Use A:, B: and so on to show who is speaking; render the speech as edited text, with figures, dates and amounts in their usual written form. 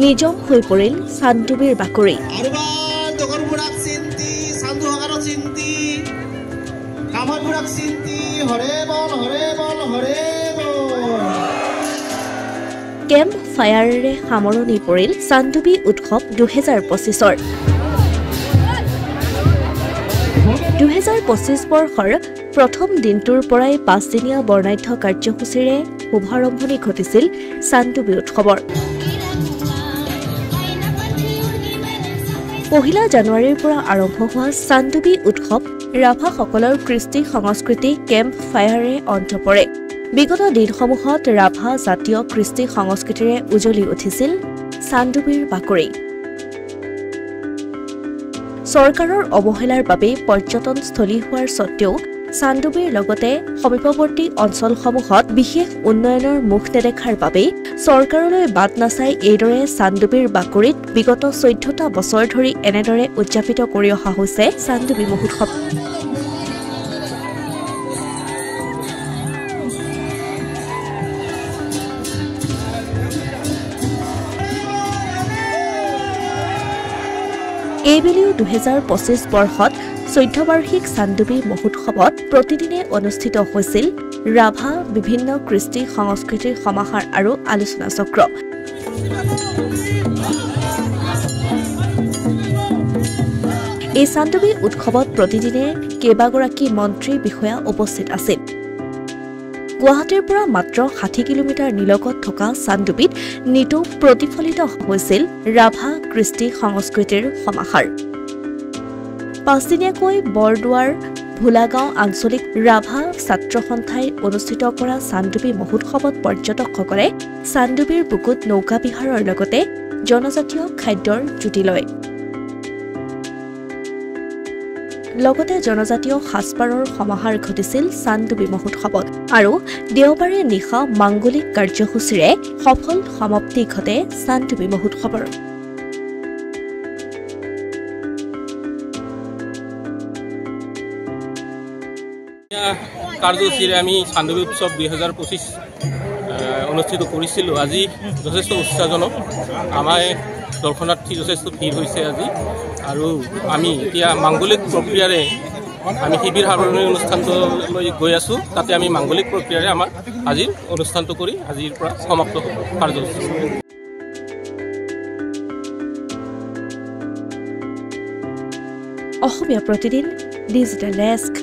A: নিজম হৈ পৰিল চান্দুবিৰ বাকৰি কেম্প ফায়াৰেৰে সামৰণি পৰিল চান্দুবি উৎসৱ 2025 2025 বৰ্ষৰ প্ৰথম দিনটোৰ পৰাই 5 দিনীয়া বৰ্ণাঢ্য কাৰ্যসূচীৰে শুভাৰম্ভণি ঘটিছিল চান্দুবি উৎসৱৰ। 1 জানুৱাৰীৰ পৰা আৰম্ভ হোৱা চান্দুবি উৎসৱ ৰাভাসকলৰ কৃষ্টি সংস্কৃতি কেম্প ফায়াৰে অন্ত পৰে। বিগত দিনসমূহত ৰাভা জাতীয় কৃষ্টি সংস্কৃতিৰে উজ্বলি উঠিছিল চান্দুবিৰ বাকৰি। চৰকাৰৰ অৱহেলাৰ বাবে পৰ্যটনস্থলী হোৱাৰ স্বত্তেও চান্দুবিৰ লগতে সমীপৱৰ্তী অঞ্চলসমূহত বিশেষ উন্নয়নৰ মুখ নেদেখাৰ বাবে চৰকাৰলৈ বাট নাচাই এইদৰে চান্দুবিৰ বাকৰিত বিগত 14টা বছৰ ধৰি এনেদৰে উদযাপিত কৰি অহা হৈছে চান্দুবি মহোৎসৱ। এইবেলিও 2025 বৰ্ষত 14 বাৰ্ষিক চান্দুবি মহোৎসৱত প্ৰতিদিনে অনুষ্ঠিত হৈছিল ৰাভা বিভিন্ন কৃষ্টি সংস্কৃতিৰ সমাহাৰ আৰু আলোচনা চক্ৰ। এই চান্দুবি উৎসৱত প্ৰতিদিনে কেইবাগৰাকী মন্ত্ৰী বিষয়া উপস্থিত আছিল। গুৱাহাটীৰ পৰা মাত্ৰ 60 কিলোমিটাৰ নিলগত থকা চান্দুবিত নিতৌ প্ৰতিফলিত হৈছিল ৰাভা কৃষ্টি সংস্কৃতিৰ সমাহাৰ। 5 দিনীয়াকৈ বৰদুৱাৰ ভোলাগাঁও আঞ্চলিক ৰাভা ছাত্ৰ সন্থাই অনুষ্ঠিত কৰা চান্দুবি মহোৎসৱত পৰ্যটকসকলে চান্দুবিৰ বুকুত নৌকা বিহাৰৰ লগতে জনজাতীয় খাদ্যৰ জুতি লয়। লগতে জনজাতীয় সাজপাৰৰ সমাহাৰ ঘটিছিল চান্দুবি মহোৎসৱত আৰু দেওবাৰে নিশা মাংগলিক কাৰ্যসূচীৰে সফল সমাপ্তি ঘটে চান্দুবি মহোৎসৱৰ।
B: কাৰ্যসূচীৰে আমি চান্দুবি উৎসৱ 2025 অনুষ্ঠিত কৰিছিলোঁ। আজি যথেষ্ট উৎসাহজনক, আমাৰ দৰ্শনাৰ্থী যথেষ্ট ভিৰ হৈছে আজি। আৰু আমি এতিয়া মাংগলিক প্ৰক্ৰিয়াৰে আমি শিবিৰ সামৰণি অনুষ্ঠানটোলৈ গৈ আছোঁ। তাতে আমি মাংগলিক প্ৰক্ৰিয়াৰে আমাৰ আজিৰ অনুষ্ঠানটো কৰি আজিৰ পৰা সমাপ্ত হ'ব কাৰ্যসূচী।
A: Asomiya Pratidin digital desk.